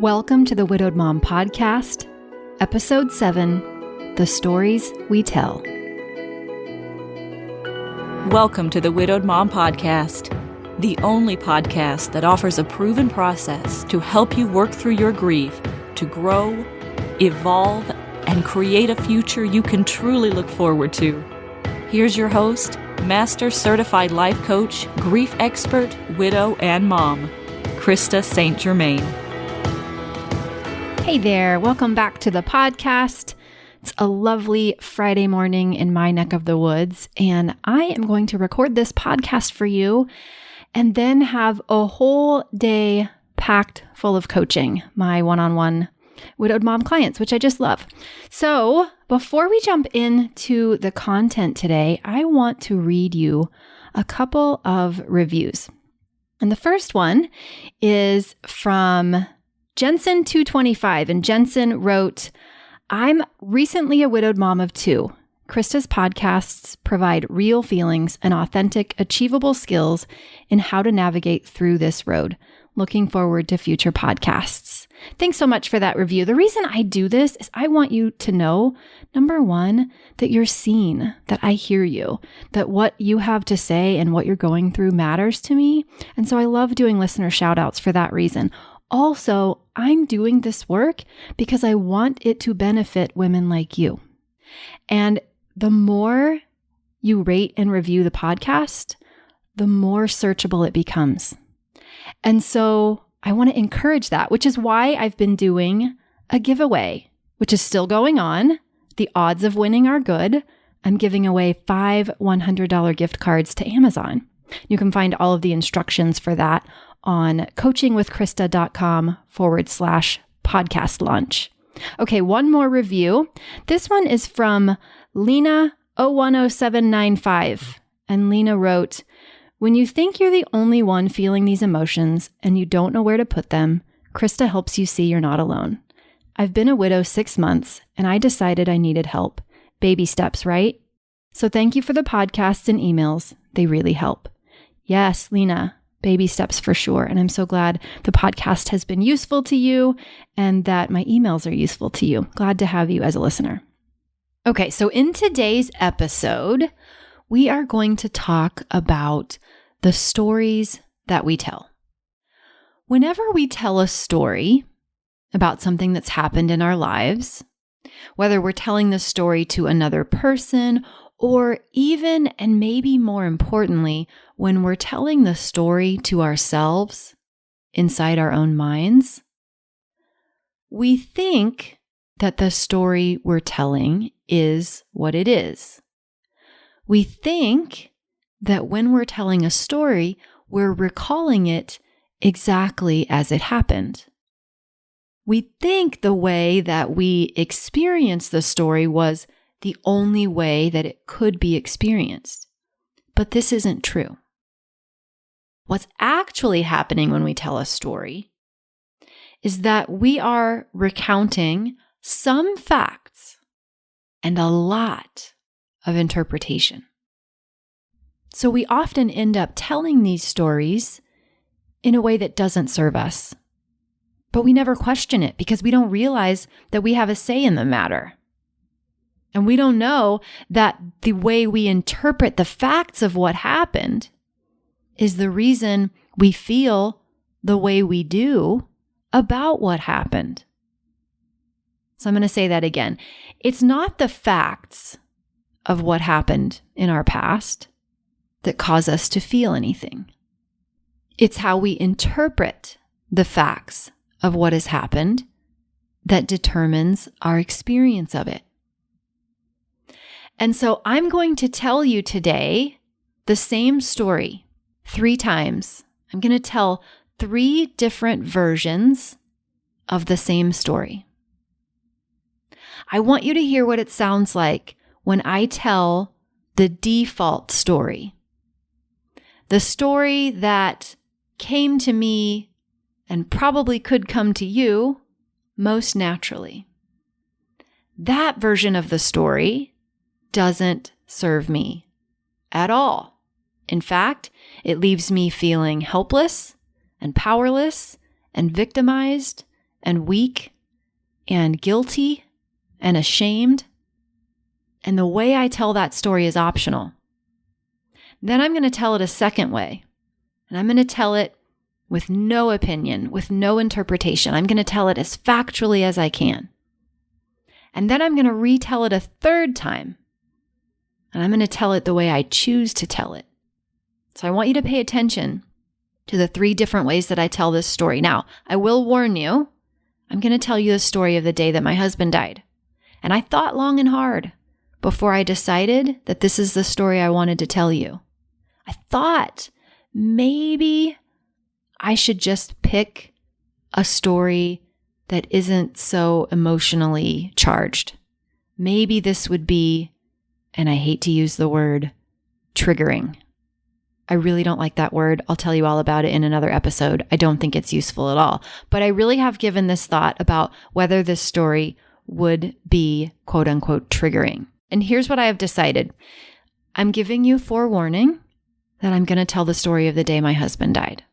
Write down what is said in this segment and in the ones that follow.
Welcome to the Widowed Mom Podcast, Episode 7, The Stories We Tell. Welcome to the Widowed Mom Podcast, the only podcast that offers a proven process to help you work through your grief, to grow, evolve, and create a future you can truly look forward to. Here's your host, Master Certified Life Coach, Grief Expert, Widow, and Mom, Krista St-Germain. Hey there, welcome back to the podcast. It's a lovely Friday morning in my neck of the woods, and I am going to record this podcast for you and then have a whole day packed full of coaching, my one-on-one widowed mom clients, which I just love. So before we jump into the content today, I want to read you a couple of reviews. And the first one is from Jensen 225, and Jensen wrote, I'm recently a widowed mom of 2. Krista's podcasts provide real feelings and authentic, achievable skills in how to navigate through this road. Looking forward to future podcasts. Thanks so much for that review. The reason I do this is I want you to know, number one, that you're seen, that I hear you, that what you have to say and what you're going through matters to me. And so I love doing listener shout outs for that reason. Also, I'm doing this work because I want it to benefit women like you. And the more you rate and review the podcast, the more searchable it becomes. And so I want to encourage that, which is why I've been doing a giveaway, which is still going on. The odds of winning are good. I'm giving away 5 $100 gift cards to Amazon. You can find all of the instructions for that on coachingwithkrista.com/podcast launch. Okay, one more review. This one is from Lena 010795. And Lena wrote, when you think you're the only one feeling these emotions and you don't know where to put them, Krista helps you see you're not alone. I've been a widow 6 months and I decided I needed help. Baby steps, right? So thank you for the podcasts and emails. They really help. Yes, Lena. Baby steps for sure. And I'm so glad the podcast has been useful to you and that my emails are useful to you. Glad to have you as a listener. Okay, so in today's episode, we are going to talk about the stories that we tell. Whenever we tell a story about something that's happened in our lives, whether we're telling the story to another person or even, and maybe more importantly, when we're telling the story to ourselves inside our own minds, we think that the story we're telling is what it is. We think that when we're telling a story, we're recalling it exactly as it happened. We think the way that we experience the story was the only way that it could be experienced. But this isn't true. What's actually happening when we tell a story is that we are recounting some facts and a lot of interpretation. So we often end up telling these stories in a way that doesn't serve us. But we never question it because we don't realize that we have a say in the matter. And we don't know that the way we interpret the facts of what happened is the reason we feel the way we do about what happened. So I'm going to say that again. It's not the facts of what happened in our past that cause us to feel anything. It's how we interpret the facts of what has happened that determines our experience of it. And so I'm going to tell you today the same story 3 times. I'm going to tell 3 different versions of the same story. I want you to hear what it sounds like when I tell the default story. The story that came to me and probably could come to you most naturally. That version of the story doesn't serve me at all. In fact, it leaves me feeling helpless and powerless and victimized and weak and guilty and ashamed. And the way I tell that story is optional. Then I'm going to tell it a second way. And I'm going to tell it with no opinion, with no interpretation. I'm going to tell it as factually as I can. And then I'm going to retell it a third time. And I'm going to tell it the way I choose to tell it. So I want you to pay attention to the 3 different ways that I tell this story. Now, I will warn you, I'm going to tell you the story of the day that my husband died. And I thought long and hard before I decided that this is the story I wanted to tell you. I thought maybe I should just pick a story that isn't so emotionally charged. Maybe this would be, and I hate to use the word, triggering. I really don't like that word. I'll tell you all about it in another episode. I don't think it's useful at all. But I really have given this thought about whether this story would be quote unquote triggering. And here's what I have decided. I'm giving you forewarning that I'm going to tell the story of the day my husband died.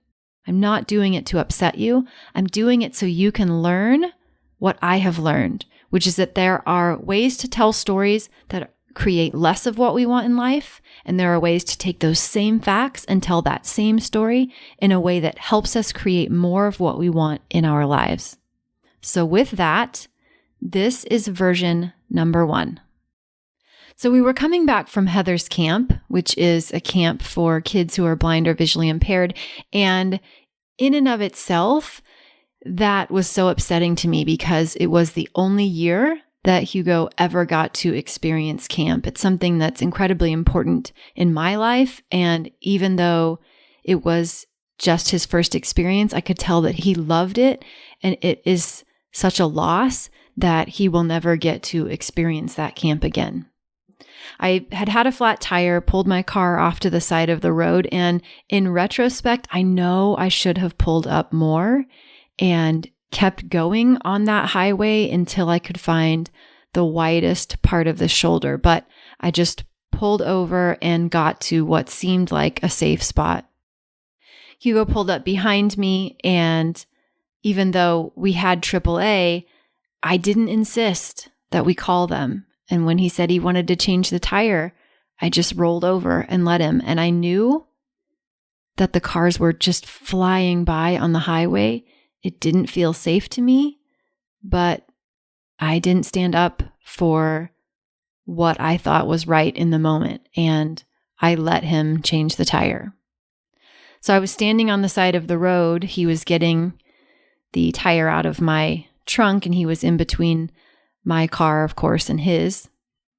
I'm not doing it to upset you. I'm doing it so you can learn what I have learned, which is that there are ways to tell stories that create less of what we want in life. And there are ways to take those same facts and tell that same story in a way that helps us create more of what we want in our lives. So with that, this is version number 1. So we were coming back from Heather's camp, which is a camp for kids who are blind or visually impaired. And in and of itself, that was so upsetting to me because it was the only year that Hugo ever got to experience camp. It's something that's incredibly important in my life. And even though it was just his first experience, I could tell that he loved it. And it is such a loss that he will never get to experience that camp again. I had a flat tire, pulled my car off to the side of the road, and in retrospect, I know I should have pulled up more and kept going on that highway until I could find the widest part of the shoulder, but I just pulled over and got to what seemed like a safe spot. Hugo pulled up behind me, and even though we had AAA, I didn't insist that we call them. And when he said he wanted to change the tire, I just rolled over and let him. And I knew that the cars were just flying by on the highway. It didn't feel safe to me, but I didn't stand up for what I thought was right in the moment. And I let him change the tire. So I was standing on the side of the road. He was getting the tire out of my trunk, and he was in between my car, of course, and his.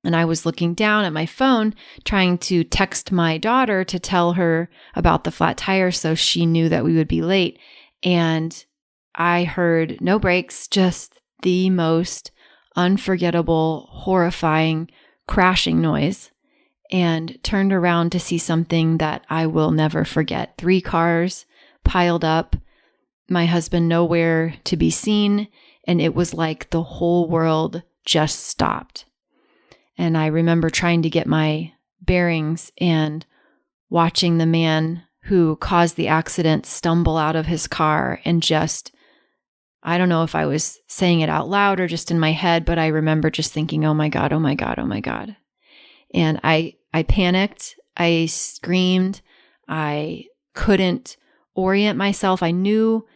And I was looking down at my phone, trying to text my daughter to tell her about the flat tire so she knew that we would be late. And I heard no brakes, just the most unforgettable, horrifying crashing noise, and turned around to see something that I will never forget. 3 cars piled up, my husband nowhere to be seen. And it was like the whole world just stopped. And I remember trying to get my bearings and watching the man who caused the accident stumble out of his car and just, I don't know if I was saying it out loud or just in my head, but I remember just thinking, oh my God, oh my God, oh my God. And I panicked. I screamed. I couldn't orient myself. I knew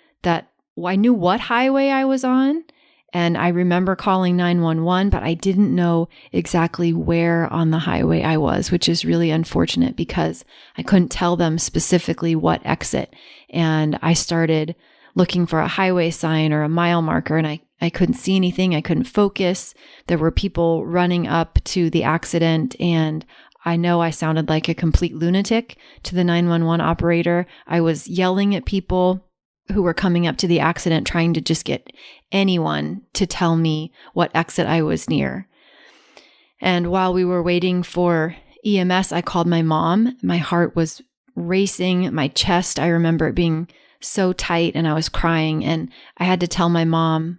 what highway I was on, and I remember calling 911, but I didn't know exactly where on the highway I was, which is really unfortunate because I couldn't tell them specifically what exit. And I started looking for a highway sign or a mile marker, and I couldn't see anything. I couldn't focus. There were people running up to the accident, and I know I sounded like a complete lunatic to the 911 operator. I was yelling at people who were coming up to the accident, trying to just get anyone to tell me what exit I was near. And while we were waiting for EMS, I called my mom. My heart was racing, my chest, I remember it being so tight, and I was crying. And I had to tell my mom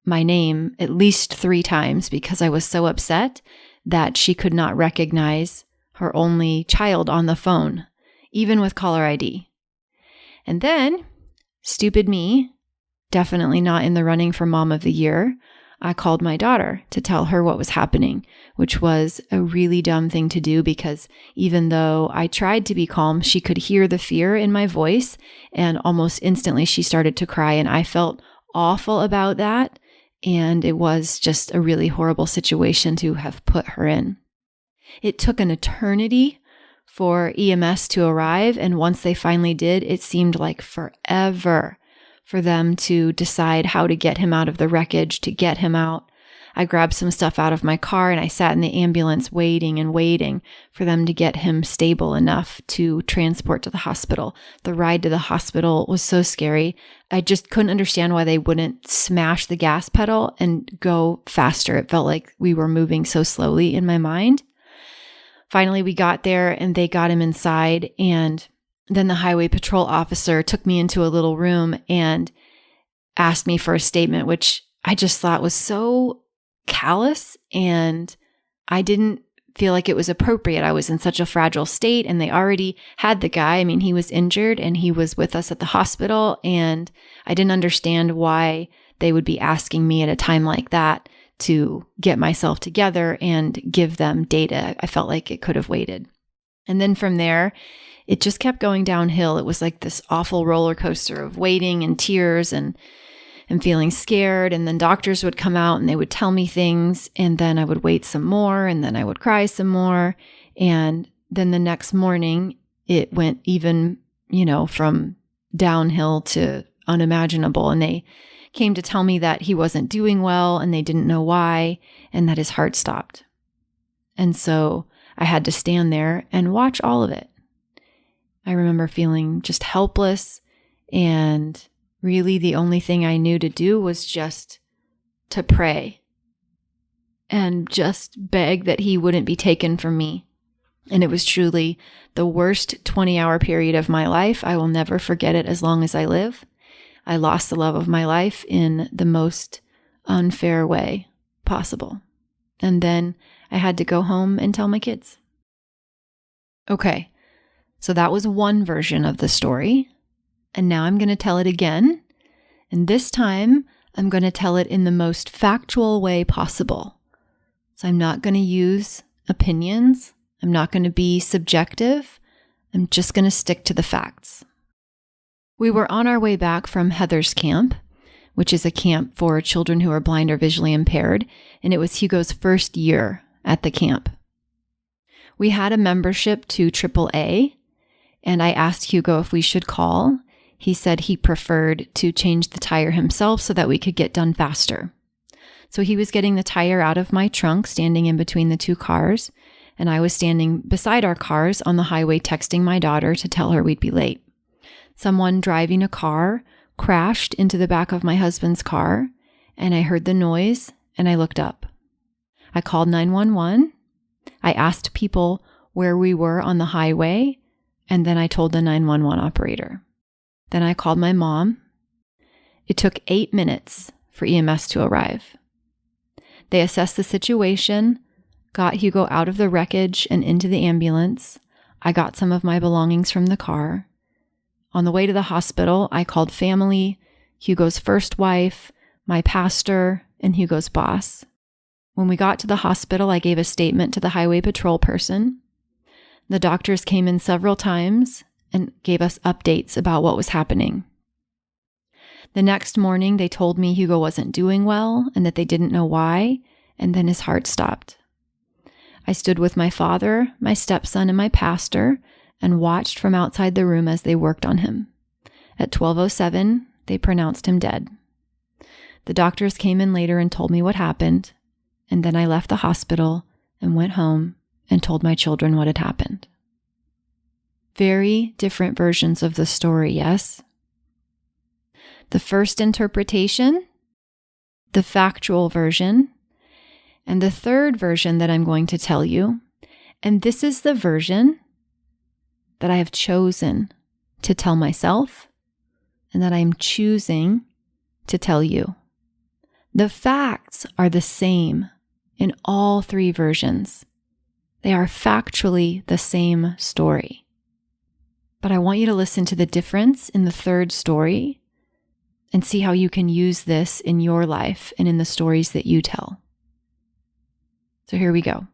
my name at least 3 times because I was so upset that she could not recognize her only child on the phone, even with caller ID. And then, stupid me, definitely not in the running for Mom of the Year, I called my daughter to tell her what was happening, which was a really dumb thing to do because even though I tried to be calm, she could hear the fear in my voice, and almost instantly she started to cry, and I felt awful about that. And it was just a really horrible situation to have put her in. It took an eternity for EMS to arrive, and once they finally did, it seemed like forever for them to decide how to get him out of the wreckage, to get him out. I grabbed some stuff out of my car and I sat in the ambulance waiting and waiting for them to get him stable enough to transport to the hospital. The ride to the hospital was so scary. I just couldn't understand why they wouldn't smash the gas pedal and go faster. It felt like we were moving so slowly in my mind. Finally, we got there and they got him inside, and then the highway patrol officer took me into a little room and asked me for a statement, which I just thought was so callous, and I didn't feel like it was appropriate. I was in such a fragile state, and they already had the guy. I mean, he was injured and he was with us at the hospital, and I didn't understand why they would be asking me at a time like that to get myself together and give them data. I felt like it could have waited. And then from there, it just kept going downhill. It was like this awful roller coaster of waiting and tears and feeling scared. And then doctors would come out and they would tell me things. And then I would wait some more. And then I would cry some more. And then the next morning, it went even, from downhill to unimaginable. And they came to tell me that he wasn't doing well and they didn't know why, and that his heart stopped. And so I had to stand there and watch all of it. I remember feeling just helpless, and really the only thing I knew to do was just to pray and just beg that he wouldn't be taken from me. And it was truly the worst 20-hour period of my life. I will never forget it as long as I live. I lost the love of my life in the most unfair way possible. And then I had to go home and tell my kids. Okay. So that was one version of the story. And now I'm going to tell it again. And this time I'm going to tell it in the most factual way possible. So I'm not going to use opinions. I'm not going to be subjective. I'm just going to stick to the facts. We were on our way back from Heather's camp, which is a camp for children who are blind or visually impaired. And it was Hugo's first year at the camp. We had a membership to AAA. And I asked Hugo if we should call. He said he preferred to change the tire himself so that we could get done faster. So he was getting the tire out of my trunk, standing in between the two cars, and I was standing beside our cars on the highway texting my daughter to tell her we'd be late. Someone driving a car crashed into the back of my husband's car, and I heard the noise, and I looked up. I called 911. I asked people where we were on the highway, and then I told the 911 operator. Then I called my mom. It took 8 minutes for EMS to arrive. They assessed the situation, got Hugo out of the wreckage and into the ambulance. I got some of my belongings from the car. On the way to the hospital, I called family, Hugo's first wife, my pastor, and Hugo's boss. When we got to the hospital, I gave a statement to the highway patrol person. The doctors came in several times and gave us updates about what was happening. The next morning, they told me Hugo wasn't doing well and that they didn't know why, and then his heart stopped. I stood with my father, my stepson, and my pastor and watched from outside the room as they worked on him. At 12:07, they pronounced him dead. The doctors came in later and told me what happened, and then I left the hospital and went home and told my children what had happened. Very different versions of the story, yes? The first interpretation, the factual version, and the third version that I'm going to tell you, and this is the version that I have chosen to tell myself and that I am choosing to tell you. The facts are the same in all three versions. They are factually the same story. But I want you to listen to the difference in the third story and see how you can use this in your life and in the stories that you tell. So here we go.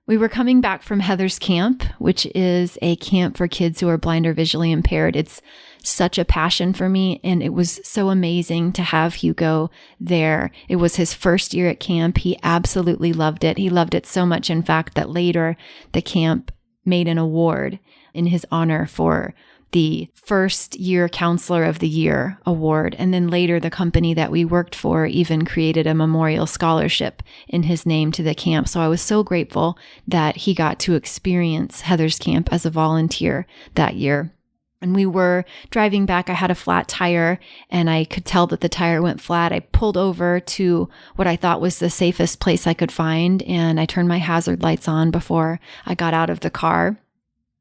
We were coming back from Heather's camp, which is a camp for kids who are blind or visually impaired. It's such a passion for me, and it was so amazing to have Hugo there. It was his first year at camp. He absolutely loved it. He loved it so much, in fact, that later the camp made an award in his honor for the first year counselor of the year award. And then later the company that we worked for even created a memorial scholarship in his name to the camp. So I was so grateful that he got to experience Heather's camp as a volunteer that year. And we were driving back. I had a flat tire and I could tell that the tire went flat. I pulled over to what I thought was the safest place I could find, and I turned my hazard lights on before I got out of the car.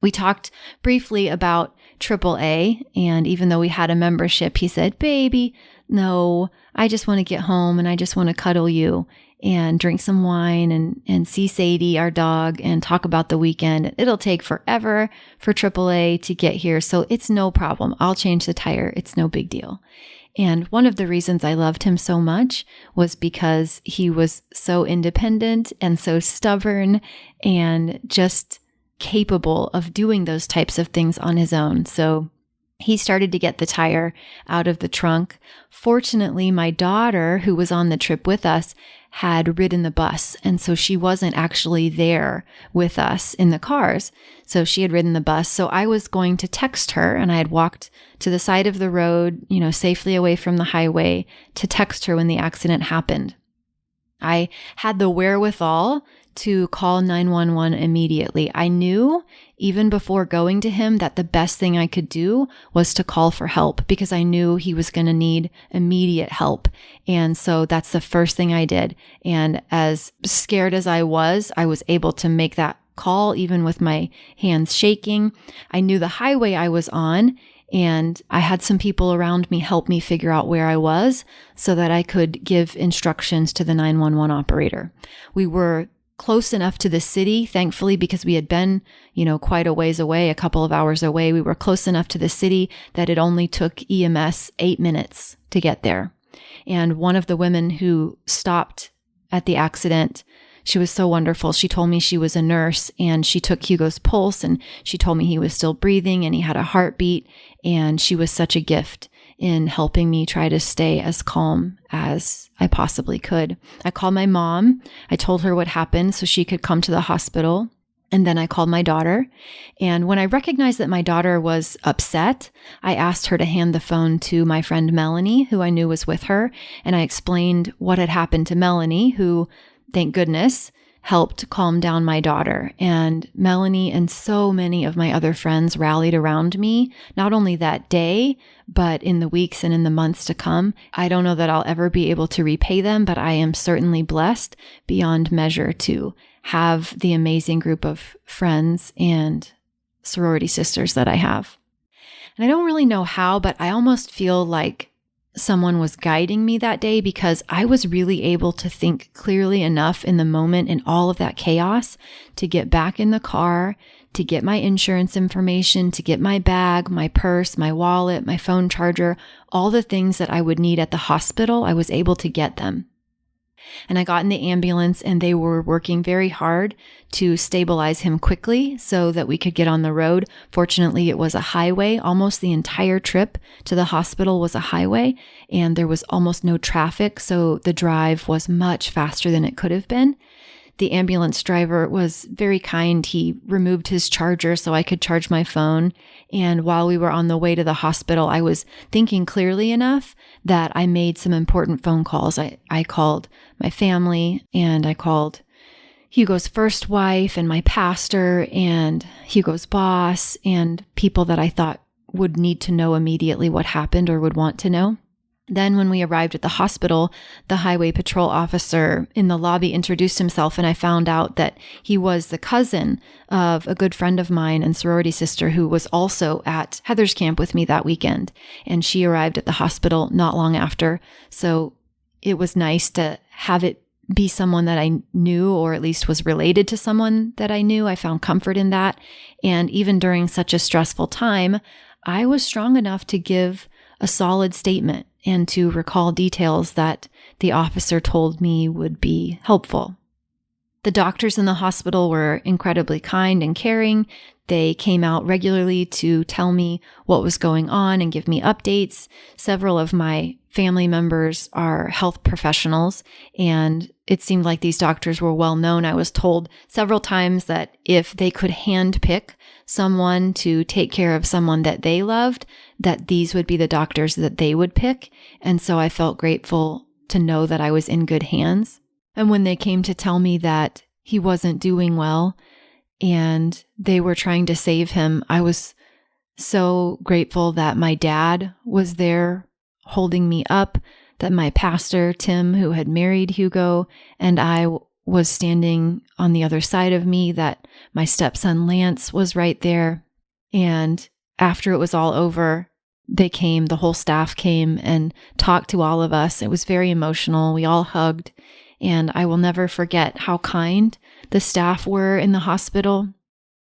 We talked briefly about AAA, and even though we had a membership, he said, "Baby, no, I just want to get home and I just want to cuddle you and drink some wine and see Sadie, our dog, and talk about the weekend. It'll take forever for AAA to get here, so it's no problem. I'll change the tire. It's no big deal." And one of the reasons I loved him so much was because he was so independent and so stubborn and just capable of doing those types of things on his own. So he started to get the tire out of the trunk. Fortunately, my daughter, who was on the trip with us, had ridden the bus. And so she wasn't actually there with us in the cars. So she had ridden the bus. So I was going to text her, and I had walked to the side of the road, safely away from the highway to text her when the accident happened. I had the wherewithal to call 911 immediately. I knew even before going to him that the best thing I could do was to call for help, because I knew he was going to need immediate help. And so that's the first thing I did. And as scared as I was able to make that call even with my hands shaking. I knew the highway I was on, and I had some people around me help me figure out where I was so that I could give instructions to the 911 operator. We were close enough to the city, thankfully, because we had been, quite a ways away, a couple of hours away. We were close enough to the city that it only took EMS 8 minutes to get there. And one of the women who stopped at the accident, she was so wonderful. She told me she was a nurse, and she took Hugo's pulse, and she told me he was still breathing and he had a heartbeat. And she was such a gift in helping me try to stay as calm as I possibly could. I called my mom. I told her what happened so she could come to the hospital. And then I called my daughter. And when I recognized that my daughter was upset, I asked her to hand the phone to my friend Melanie, who I knew was with her. And I explained what had happened to Melanie, who, thank goodness, helped calm down my daughter. And Melanie and so many of my other friends rallied around me, not only that day, but in the weeks and in the months to come. I don't know that I'll ever be able to repay them, but I am certainly blessed beyond measure to have the amazing group of friends and sorority sisters that I have. And I don't really know how, but I almost feel like someone was guiding me that day, because I was really able to think clearly enough in the moment in all of that chaos to get back in the car, to get my insurance information, to get my bag, my purse, my wallet, my phone charger, all the things that I would need at the hospital. I was able to get them. And I got in the ambulance, and they were working very hard to stabilize him quickly so that we could get on the road. Fortunately, it was a highway. Almost the entire trip to the hospital was a highway, and there was almost no traffic, so the drive was much faster than it could have been. The ambulance driver was very kind. He removed his charger so I could charge my phone. And while we were on the way to the hospital, I was thinking clearly enough that I made some important phone calls. I called my family, and I called Hugo's first wife and my pastor and Hugo's boss and people that I thought would need to know immediately what happened or would want to know. Then when we arrived at the hospital, the highway patrol officer in the lobby introduced himself, and I found out that he was the cousin of a good friend of mine and sorority sister who was also at Heather's camp with me that weekend. And she arrived at the hospital not long after. So it was nice to have it be someone that I knew, or at least was related to someone that I knew. I found comfort in that. And even during such a stressful time, I was strong enough to give a solid statement and to recall details that the officer told me would be helpful. The doctors in the hospital were incredibly kind and caring. They came out regularly to tell me what was going on and give me updates. Several of my family members are health professionals, and it seemed like these doctors were well known. I was told several times that if they could handpick someone to take care of someone that they loved, that these would be the doctors that they would pick. And so I felt grateful to know that I was in good hands. And when they came to tell me that he wasn't doing well and they were trying to save him, I was so grateful that my dad was there holding me up, that my pastor, Tim, who had married Hugo, and I was standing on the other side of me, that my stepson Lance was right there. And after it was all over, the whole staff came and talked to all of us. It was very emotional. We all hugged. And I will never forget how kind the staff were in the hospital.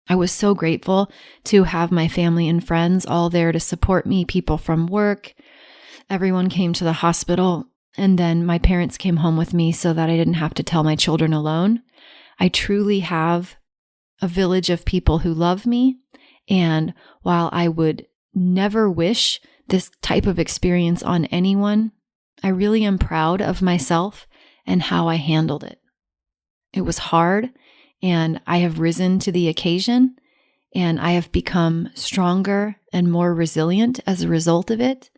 I was so grateful to have my family and friends all there to support me, people from work. Everyone came to the hospital, and then my parents came home with me so that I didn't have to tell my children alone. I truly have a village of people who love me. And while I would never wish this type of experience on anyone, I really am proud of myself and how I handled it. It was hard, and I have risen to the occasion, and I have become stronger and more resilient as a result of it.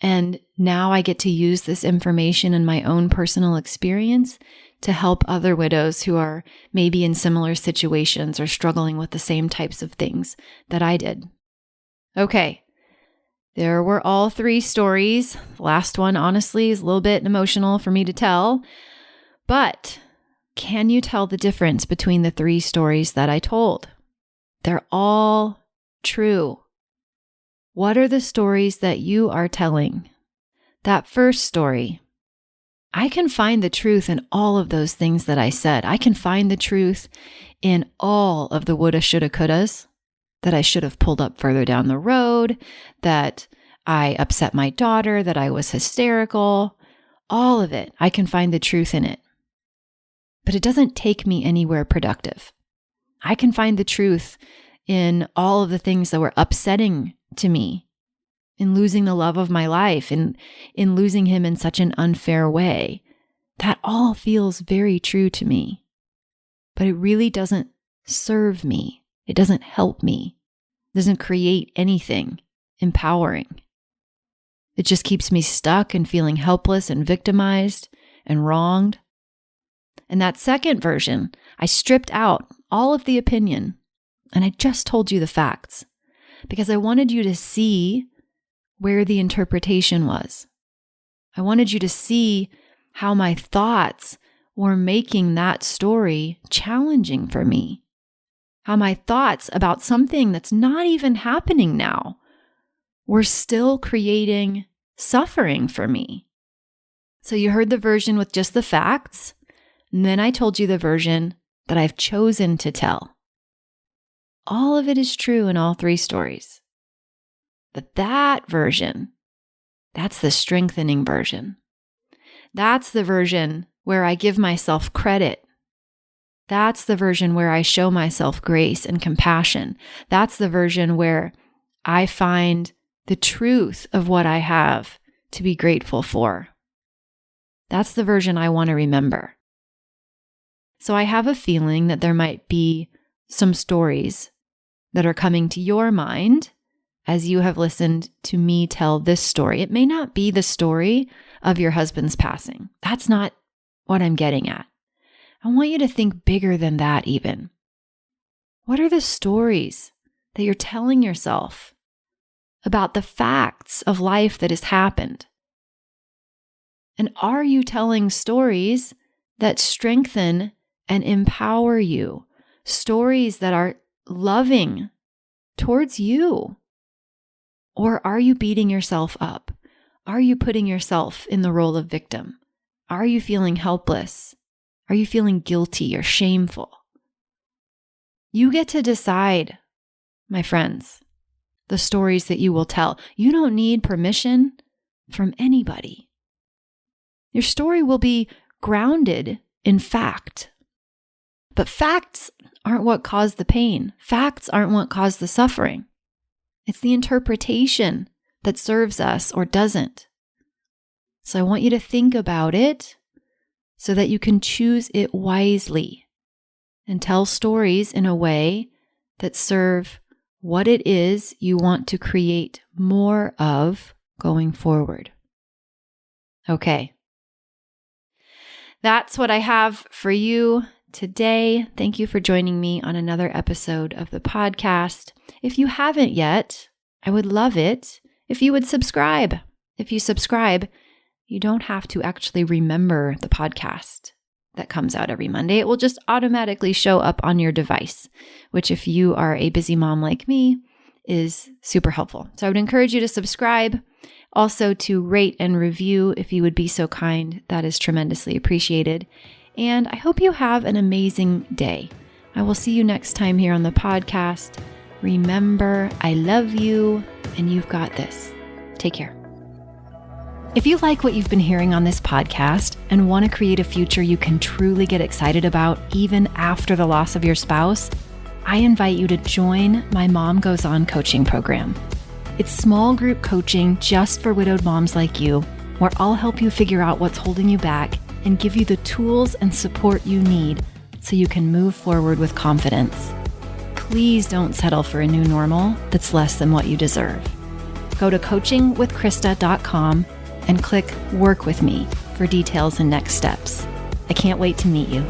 And now I get to use this information in my own personal experience to help other widows who are maybe in similar situations or struggling with the same types of things that I did. Okay. There were all 3 stories. The last one, honestly, is a little bit emotional for me to tell. But can you tell the difference between the 3 stories that I told? They're all true. What are the stories that you are telling? That first story, I can find the truth in all of those things that I said. I can find the truth in all of the woulda, shoulda, couldas, that I should have pulled up further down the road, that I upset my daughter, that I was hysterical. All of it, I can find the truth in it. But it doesn't take me anywhere productive. I can find the truth in all of the things that were upsetting to me, in losing the love of my life, in losing him in such an unfair way. That all feels very true to me. But it really doesn't serve me. It doesn't help me. It doesn't create anything empowering. It just keeps me stuck and feeling helpless and victimized and wronged. And that second version, I stripped out all of the opinion and I just told you the facts because I wanted you to see where the interpretation was. I wanted you to see how my thoughts were making that story challenging for me. How my thoughts about something that's not even happening now were still creating suffering for me. So you heard the version with just the facts. And then I told you the version that I've chosen to tell. All of it is true in all 3 stories. But that version, that's the strengthening version. That's the version where I give myself credit. That's the version where I show myself grace and compassion. That's the version where I find the truth of what I have to be grateful for. That's the version I want to remember. So I have a feeling that there might be some stories that are coming to your mind as you have listened to me tell this story. It may not be the story of your husband's passing. That's not what I'm getting at. I want you to think bigger than that even. What are the stories that you're telling yourself about the facts of life that has happened? And are you telling stories that strengthen and empower you? Stories that are loving towards you? Or are you beating yourself up? Are you putting yourself in the role of victim? Are you feeling helpless? Are you feeling guilty or shameful? You get to decide, my friends. the stories that you will tell. You don't need permission from anybody. Your story will be grounded in fact. But facts aren't what caused the pain. Facts aren't what caused the suffering. It's the interpretation that serves us or doesn't. So I want you to think about it so that you can choose it wisely and tell stories in a way that serve what it is you want to create more of going forward. Okay. That's what I have for you today. Thank you for joining me on another episode of the podcast. If you haven't yet, I would love it if you would subscribe. If you subscribe, you don't have to actually remember the podcast that comes out every Monday. It will just automatically show up on your device, which if you are a busy mom like me, is super helpful. So I would encourage you to subscribe. Also to rate and review if you would be so kind. That is tremendously appreciated. And I hope you have an amazing day. I will see you next time here on the podcast. Remember, I love you and you've got this. Take care. If you like what you've been hearing on this podcast and want to create a future you can truly get excited about even after the loss of your spouse, I invite you to join my Mom Goes On coaching program. It's small group coaching just for widowed moms like you, where I'll help you figure out what's holding you back and give you the tools and support you need so you can move forward with confidence. Please don't settle for a new normal that's less than what you deserve. Go to coachingwithkrista.com and click Work With Me for details and next steps. I can't wait to meet you.